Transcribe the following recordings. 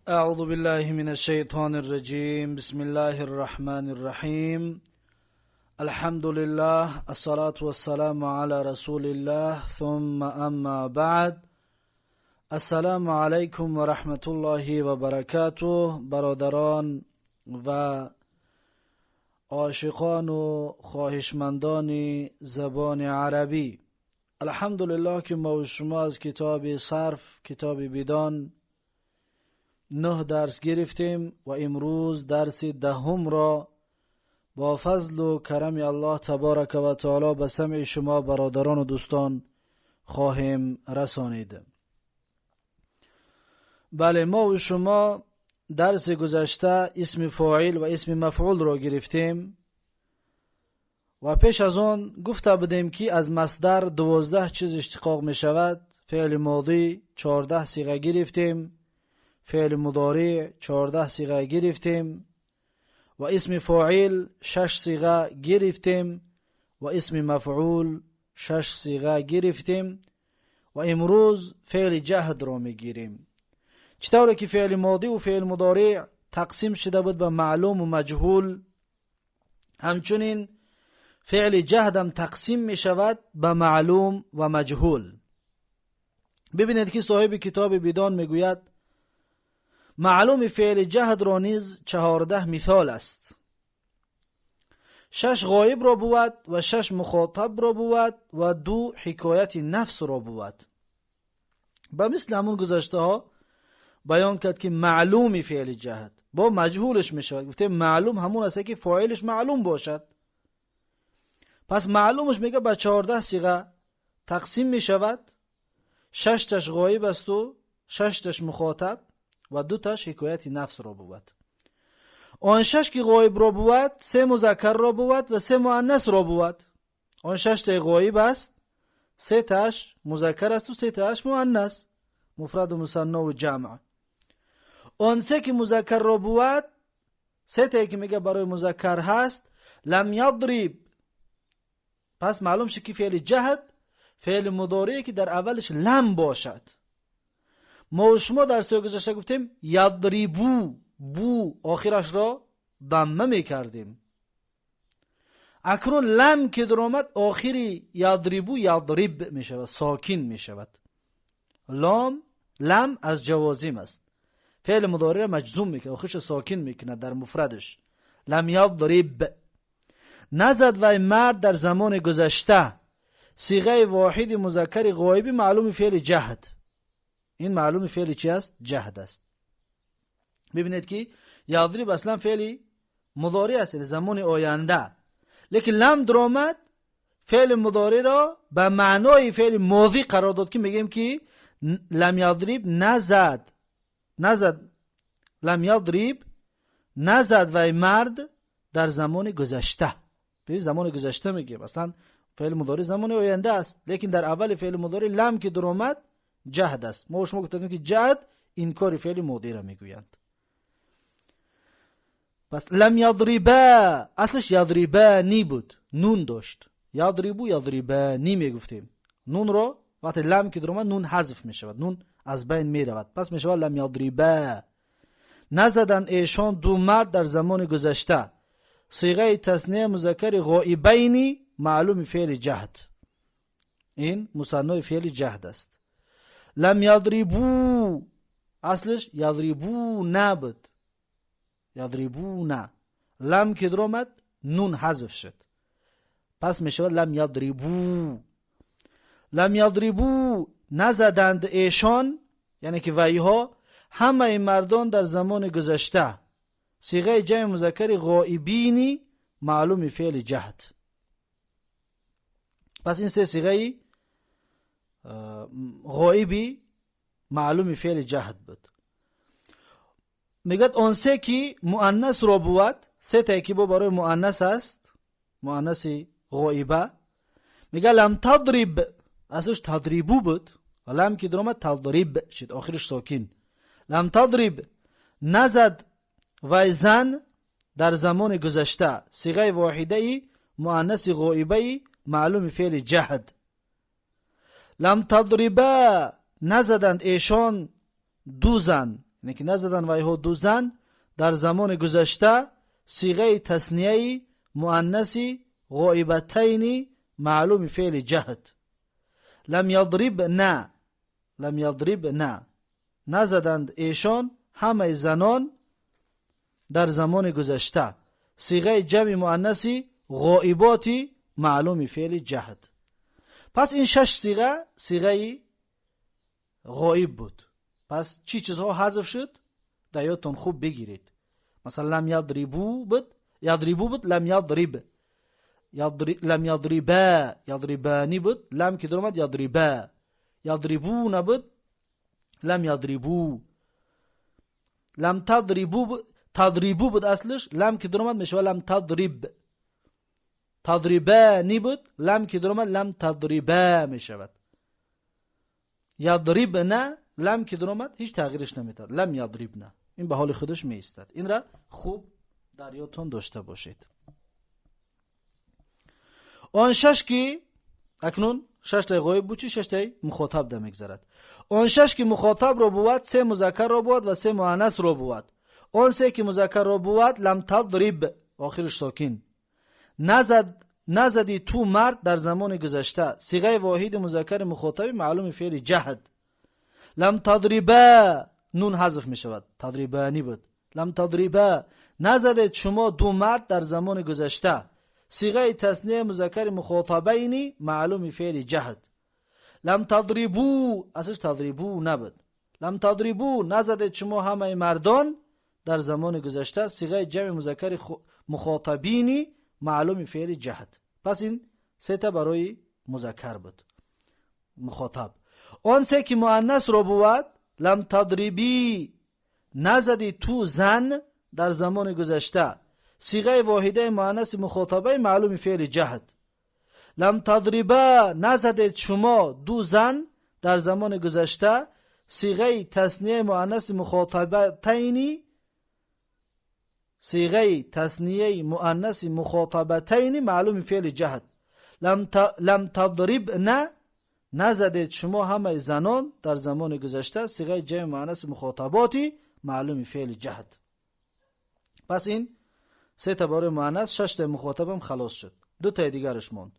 أعوذ بالله من الشيطان الرجيم بسم الله الرحمن الرحيم الحمد لله الصلاة والسلام على رسول الله ثم أما بعد السلام علیکم و رحمت الله و برکاته. برادران و عاشقان و خواهشمندان زبان عربی، الحمدلله که ما و شما از کتاب سرف، کتاب بدان 9 درس گرفتیم و امروز درس 10 را با فضل و کرم الله تبارک و تعالی به سمع شما برادران و دوستان خواهیم رسانید. بله، ما و شما درس گذشته اسم فاعل و اسم مفعول را گرفتیم و پیش از آن گفته بودیم که از مصدر 12 چیز اشتقاق می شود. فعل ماضی 14 صیغه گرفتیم، فعل مضارع 14 صیغه گرفتیم و اسم فاعل 6 صیغه گرفتیم و اسم مفعول 6 صیغه گرفتیم و امروز فعل جهد را میگیریم. چطوره که فعل ماضی و فعل مضارع تقسیم شده بود به معلوم و مجهول، همچنین فعل جهد هم تقسیم می شود به معلوم و مجهول. ببینید که صاحب کتاب بدان میگوید معلوم فعل جهد را نیز 14 مثال است. 6 غایب را بود و 6 مخاطب را بود و 2 حکایت نفس را بود. با مثل همون گذشته ها بیان کرد که معلوم فعل جهد با مجهولش می شود. گفته معلوم همون است که فاعلش معلوم باشد. پس معلومش میگه به 14 صیغه تقسیم می شود. 6 تاش غایب است و 6 تاش مخاطب و 2 تاش حکایت نفس را بود. آن 6 که غایب را بود 3 مذکر را بود و 3 مؤنث را بود. آن 6 تا غایب است، 3 تاش مذکر است و 3 تاش مؤنث، مفرد و مثنی و جمع. آن 3 که مذکر را بود، 3 تا که میگه برای مذکر هست لم یضرب. پس معلوم شد که فعل جهد فعل مضارعی که در اولش لم باشد. ما و شما در سوی گذشته گفتیم یضربو، بو آخرش را ضمه میکردیم. اکنون لم که در آمد آخری یضربو یضرب میشود، ساکن میشود. لم از جوازم است. فعل مضارع مجزوم میکنه، آخرش ساکن میکنه در مفردش. لم یضرب. نزد و مرد در زمان گذشته صیغه واحد مذکر غایبی معلوم فعل جهد. این معلوم فعل چی است؟ جهد است. ببینید که یضرب اصلا فعل مضارع است، زمان آینده، لیکن لم در آمد فعل مضارع را به معنای فعل ماضی قرار داد که میگیم که لم یضرب نزد لم یضرب نزد و مرد در زمان گذشته. به زمان گذشته میگیم، اصلا فعل مضارع زمان آینده است، لیکن در اول فعل مضارع لم که در آمد جهد است. ما شما گفتیم که جهد این کار فعل ماضی را میگویند. پس لم یضربا اصلش یضربانی بود، نون داشت. یضربو یضربانی میگفتیم. نون را وقتی لم که در آمد نون حذف میشود، نون از بین میرود، پس میشود لم یضربا. نزدن ایشان 2 مرد در زمان گذشته. صیغه تثنیه مذکر غائبینی معلوم فعل جهد. این مثنی فعل جهد است. لم یضربو اصلش یضربو نبود، یضربو نه. لم که در آمد نون حذف شد، پس می شود لم یضربو. لم یضربو نزدند ایشان، یعنی که ویها همه این مردان در زمان گذشته. صیغه جمع مذکر غائبینی معلوم فعل جهد. پس این 3 صیغه غائبی معلوم فعل جهد بود. میگد آن 3 که مؤنث را بود، 3 تا که برای مؤنث است، مؤنث غائبه. میگه لم تضرب اصلش تضربو بود، لم که در آمد تضرب شد، آخرش ساکن. لم تضرب نزد و زن در زمان گذشته. صیغه واحده مؤنث غائبه معلوم فعل جهد. لم تضربا نزدند ایشان 2 زن، یعنی که نزدن وای ها دو زن در زمان گذشته صیغه تثنیه مؤنثی غائبتین معلوم فعل جهد. لم یضربن، لم یضربن، نزدند ایشان همه زنان در زمان گذشته صیغه جمع مؤنثی غائباتی معلوم فعل جهد. پس این 6 صیغه صیغه غائب بود. پس چی چیزها حذف شد؟ در یادتون خوب بگیرید. مثلا لم یضربو بود، یضربو بود، لم یضرب، لم یضربا، یضربانی بود، لم که در اومد یضربا. یضربو نبود، لم یضربو. لم تضربو بود، تضربو بود اصلش، لم که در اومد میشه لم تضرب. تضربانی بود، لم که در اومد لم تضربا میشود. یضربن، لم که در اومد هیچ تغییرش نمیداد، لم یضربن. این به حال خودش می ایستد. این را خوب در یادتون داشته باشید. آن 6 که اکنون 6 تا غایب بود، 6 تا مخاطب ده میگذرد. آن 6 که مخاطب رو بود 3 مذکر رو بود و 3 مؤنث رو بود. آن 3 که مذکر رو بود لم تضرب آخرش ساکن، نزدی تو مرد در زمان گذشته صیغه واحد مذکر مخاطب معلوم فعل جهد. لم تضربا نون حذف می شود، تضربانی بود. لم تضربا نزدید شما دو مرد در زمان گذشته صیغه تثنیه مذکر مخاطبینی معلوم فعل جهد. لم تضربو اصلش تضربو نبود. لم تضربو نزدید شما همه مردان در زمان گذشته صیغه جمع مذکر مخاطبینی معلوم فعل جهد. پس این 3 تا برای مذکر بود مخاطب. آن 3 که مؤنث رو بود لم تضربی نزدی تو زن در زمان گذشته صیغه واحده مؤنث مخاطبه معلوم فعل جهد. لم تضربا نزدید شما دو زن در زمان گذشته صیغه تثنیه مؤنث مخاطبتین، صیغه تثنیه مؤنث مخاطبتین معلوم فعل جهد. لم تضربن نزدید شما همه زنان در زمان گذشته صیغه جمع مؤنث مخاطباتی معلوم فعل جهد. پس این 3 تا برای مؤنث، 6 تا مخاطبم خلاص شد. 2 تا دیگرش موند.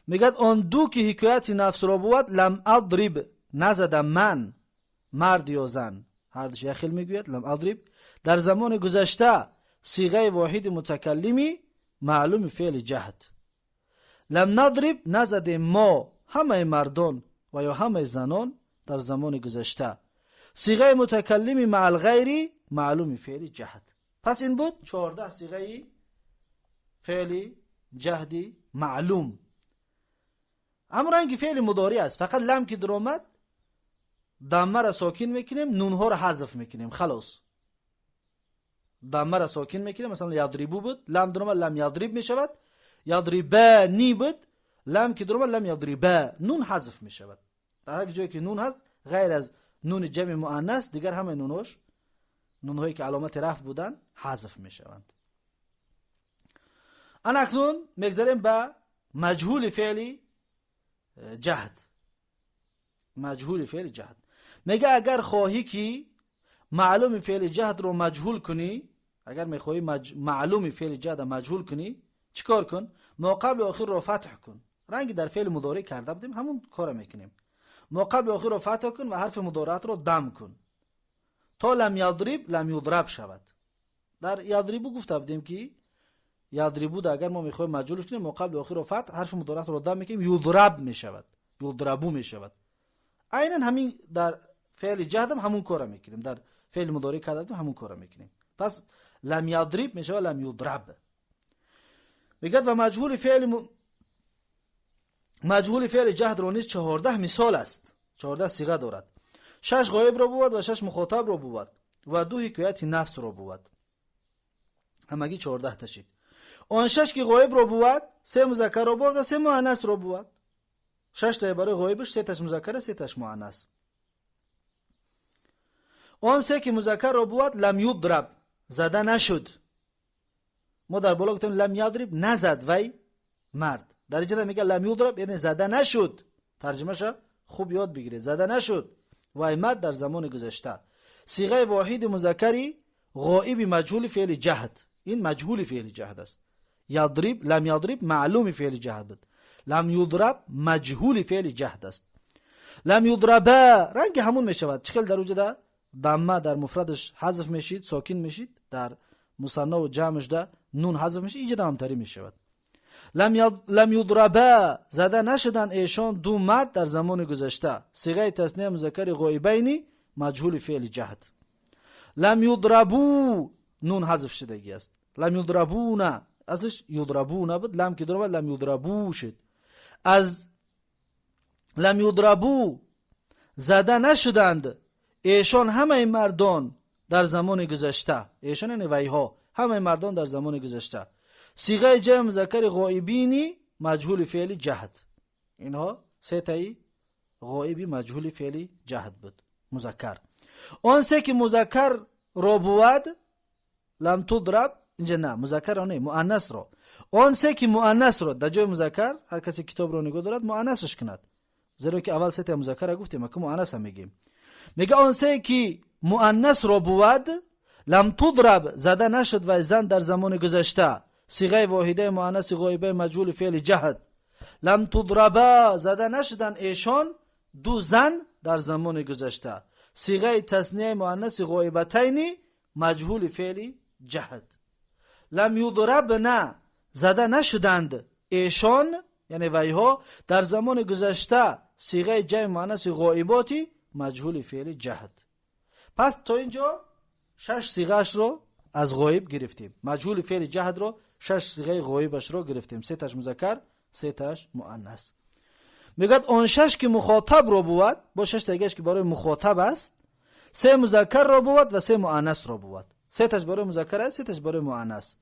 میگه آن 2 که حکایت نفس را بود لم اضرب نزدم من مرد یا زن، هر دوش یخیل میگوید لم اضرب در زمان گذشته صیغه واحد متکلمی معلوم فعل جهد. لم نضرب نزدیم ما همه مردان و یا همه زنان در زمان گذشته صیغه متکلمی مع الغیر معلوم فعل جهد. پس این بود 14 صیغه فعل جهدی معلوم. اما رنگ فعل مضارع است، فقط لم که در آمد ضمه را ساکن میکنیم، نون ها را حذف میکنیم، خلاص. ضمه را ساکن میکنیم، مثلا یضربو بود، لم در آمد لم یضرب میشود. یضربانی بود، لم که در آمد لم یضربا، نون حذف میشود. در هر جایی که نون هست غیر از نون جمع مؤنث دیگر همه نوناش، نونهایی که علامت رفع بودن حذف میشوند. انا اکنون میگذاریم به مجهول فعل جهد. مجهول فعل جهد میگه اگر خواهی که معلوم فعل جهد رو مجهول کنی، اگر میخواهی معلوم فعل جهد رو مجهول کنی چیکار کن؟ ما قبل و آخر رو فتح کن. رنگ در فعل مضارع کرده بودیم، همون کار میکنیم. ما قبل و آخر رو فتح کن و حرف مضارعت رو دم کن تا لم یضرب لم یضرب شود. در یضربو گفته بودیم که یضربو ده اگر ما میخوایم مجهولش کنیم ما قبل و آخر رو فتح حرف مضارعت رو دم میکنیم، یضرب میشود، یضربو میشود. عیناً همین در فعل جهد هم همون کارو میکنیم، در فعل مضارع کرده همون کارو میکنیم. پس لم یضرب میشه لم یضرب. میگه و مجهول فعل جهد رو نیز 14 مثال است، 14 صیغه دارد. 6 غایب رو بود و 6 مخاطب رو بود و 2 حکایت نفس رو بود. همگی 14 تاشید. آن 6 که غایب رو بود 3 مذکر رو بود و 3 مؤنث رو بود. 6 تا برای غایبش 3 تاش مذکر 3 تاش مؤنث. آن 3 که مذکر رو بود لم یضرب زده نشد. ما در بالا گفتیم لم یضرب نزد وی مرد، در اینجا میگه لم یضرب یعنی زده نشد. ترجمهش خوب یاد بگیرید، زده نشد وی مرد در زمان گذشته صيغه واحد مذکری غائب مجهول فعل جهد. این مجهول فعل جهد است. یضرب، لم یضرب معلوم فعل جهد بود. لم یضرب مجهول فعل جهد است. لم یضربا رنگ همون می شود. چکل در وجود ضمه در مفردش حذف میشید، ساکن میشید، در مثنا و جمعش ده نون حذف میشه، اینجا هم تری میشود. لم یضربا زده نشدن ایشان دو مرد در زمان گذشته. صیغه تثنیه مذکر غایبین مجهول فعل جهد. لم یضربو نون حذف شدگی است. لم یضربونا اصلش یضربونا بود، لم که درآمد لم یضربو شد. از لم یضربو زده نشدند ایشان همه مردان در زمان گذشته. ایشان یعنی ویها، همه مردان در زمان گذشته. صیغه جمع مذکر غایبینی مجهول فعل جهد. اینها سه تایی غایبی مجهول فعل جهد بود مذکر. اون سه که مذکر را بود لم تضرب، اینجا نه مذکر نه مؤنث را. اون سه که مؤنث را در جای مذکر هر کسی کتاب رو نگاه دارد مؤنثش کند، زیرا که اول سه تا مذکر را گفتیم که مؤنث هم میگیم. میگه اون سه که مؤنث را بود لم تضرب زده نشد و زن در زمان گذشته. صیغه واحده مؤنث غایبه مجهول فعل جهد. لم تضربا زده نشدن ایشان دو زن در زمان گذشته. صیغه تثنیه مؤنث غایبتین مجهول فعل جهد. لم یضربنا زده نشدند ایشان یعنی ویها در زمان گذشته. صیغه جمع مؤنث غایباتی مجهول فعل جهد. پس تا اینجا 6 صیغه‌اش رو از غایب گرفتیم. مجهول فعل جهد رو 6 صیغه غایبش رو گرفتیم. 3 تاش مذکر، 3 تاش مؤنث. میگه اون 6 که مخاطب رو بود، با 6 تاش که برای مخاطب است، 3 مذکر رو بود و 3 مؤنث رو بود. 3 تاش برای مذکر است، 3 تاش برای مؤنث.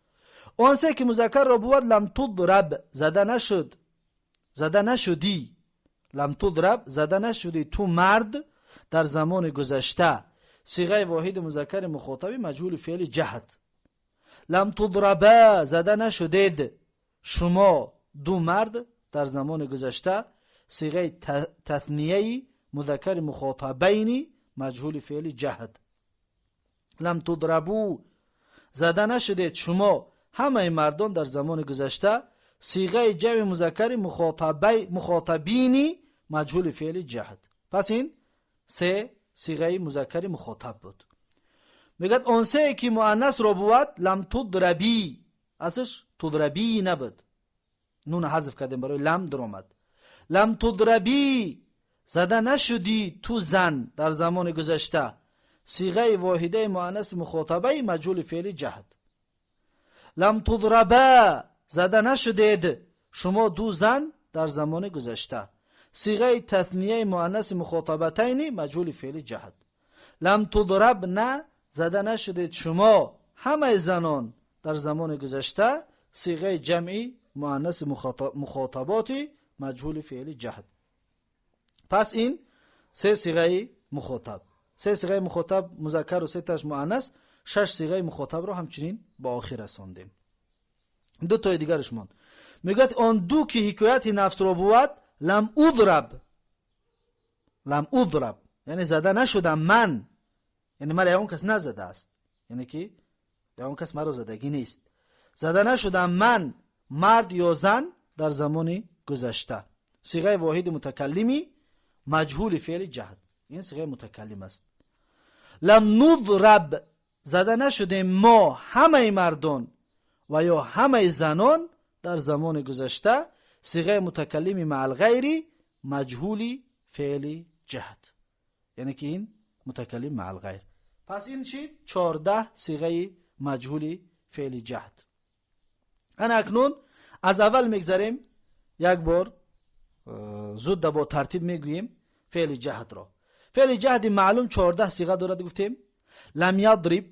اون 3 که مذکر رو بود لم تضرب زده نشد، زده نشدی. لم تضرب زده نشدی تو مرد در زمان گذشته. صیغه واحد مذکر مخاطبی مجهول فعل جهد. لم تضربا زده نشدید شما دو مرد در زمان گذشته. صیغه تثنیه مذکر مخاطبین مجهول فعل جهد. لم تضربو زده نشدید شما همه مردان در زمان گذشته. صیغه جمع مذکر مخاطبین مجهول فعل جهد. پس این 3 صیغه مذکر مخاطب بود. میگه اون سه که مؤنث رو بود لم تضربی، اصلش تضربی نبود، نون حذف کردیم برای لم در اومد. لم تضربی زده نشدی تو زن در زمان گذشته. صیغه واحده مؤنث مخاطبه مجهول فعل جهد. لم تضربا زده نشدید شما دو زن در زمان گذشته. صیغه تثنیه مؤنث مخاطبتین مجهول فعل جهد. لم تضربن زده نشدید شما همه زنان در زمان گذشته. صیغه جمعی مؤنث مخاطباتی مجهول فعل جهد. پس این 3 صیغه مخاطب، 3 صیغه مخاطب مذکر و 3 تاش مؤنث. 6 صیغه مخاطب رو همچنین با آخر رساندیم. 2 تا دیگرش ماند. میگه آن دو که حکایت نفس رو بود لم اضرب، لم اضرب یعنی زده نشدم من، یعنی مرا اون کس نزده است، یعنی که اون کس مرا زدگی نیست. زده نشدم من مرد یا زن در زمان گذشته. صیغه واحد متکلمی مجهول فعل جهد. این صیغه متکلم است. لم نضرب زده نشدیم ما همه مردان و یا همه زنان در زمان گذشته. صیغه متکلمی مع الغیر مجهول فعل جهد، یعنی که این متکلم مع الغیر. پس این شد 14 صیغه مجهول فعل جهد. انا اکنون از اول میگذاریم، یک بار زود با ترتیب میگوییم فعل جهد را. فعل جهد معلوم 14 صیغه دارد. گفتیم لم یضرب،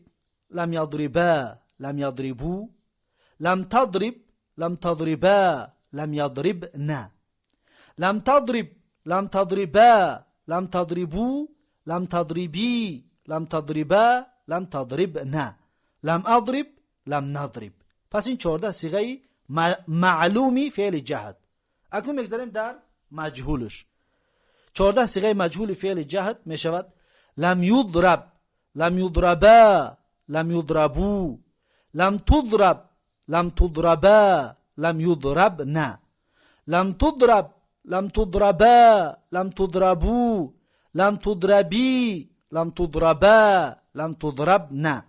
لم یضربا، لم یضربو، لم تضرب، لم تضربا، لم یضربنا، لم تضرب، لم تضربا، لم تضربو، لم تضربی، لم تضربا، لم تضربنا، لم اضرب، لم نضرب. پس این 14 صیغه معلومی فعل جهد. اکنون میگذاریم در مجهولش. 14 صیغه مجهول فعل جهد می شود لم یضرب لم يضربا لم يضربوا، لم تضرب لم تضربا لم يضربن، لم تضرب لم تضربا لم تضربوا، لم تضربي لم تضربا لم تضربن،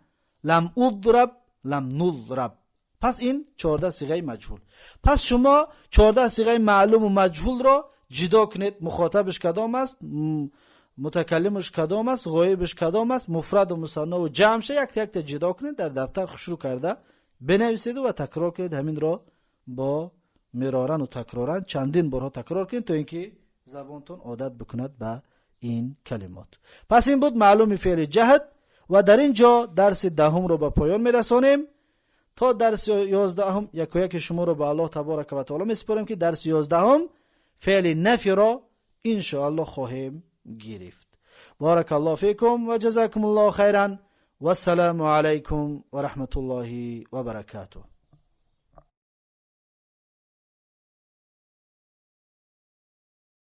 لم اضرب لم نضرب. پس این 14 صیغه مجهول. پس شما 14 صیغه معلوم و مجهول رو جدا کنید. مخاطبش کدام است، متکلمش کدام است، غایبش کدام است، مفرد و مثنی و جمعش یک تا جدا کنید، در دفتر شروع کرده بنویسید و تکرار کنید. همین را با مرارن و تکرارن چندین بارها تکرار کنید تا اینکه زبانتون عادت بکند به این کلمات. پس این بود معلوم فعل جهت و در اینجا درس دهم رو به پایان میرسانیم. تا درس 11 یک شما رو به الله تبارک و تعالی میسپارم که درس 11 فعل نفی را ان شاء الله خواهیم گرفت. بارک الله فیکم و جزاکم الله خیرا و السلام علیکم و رحمت الله و برکاته.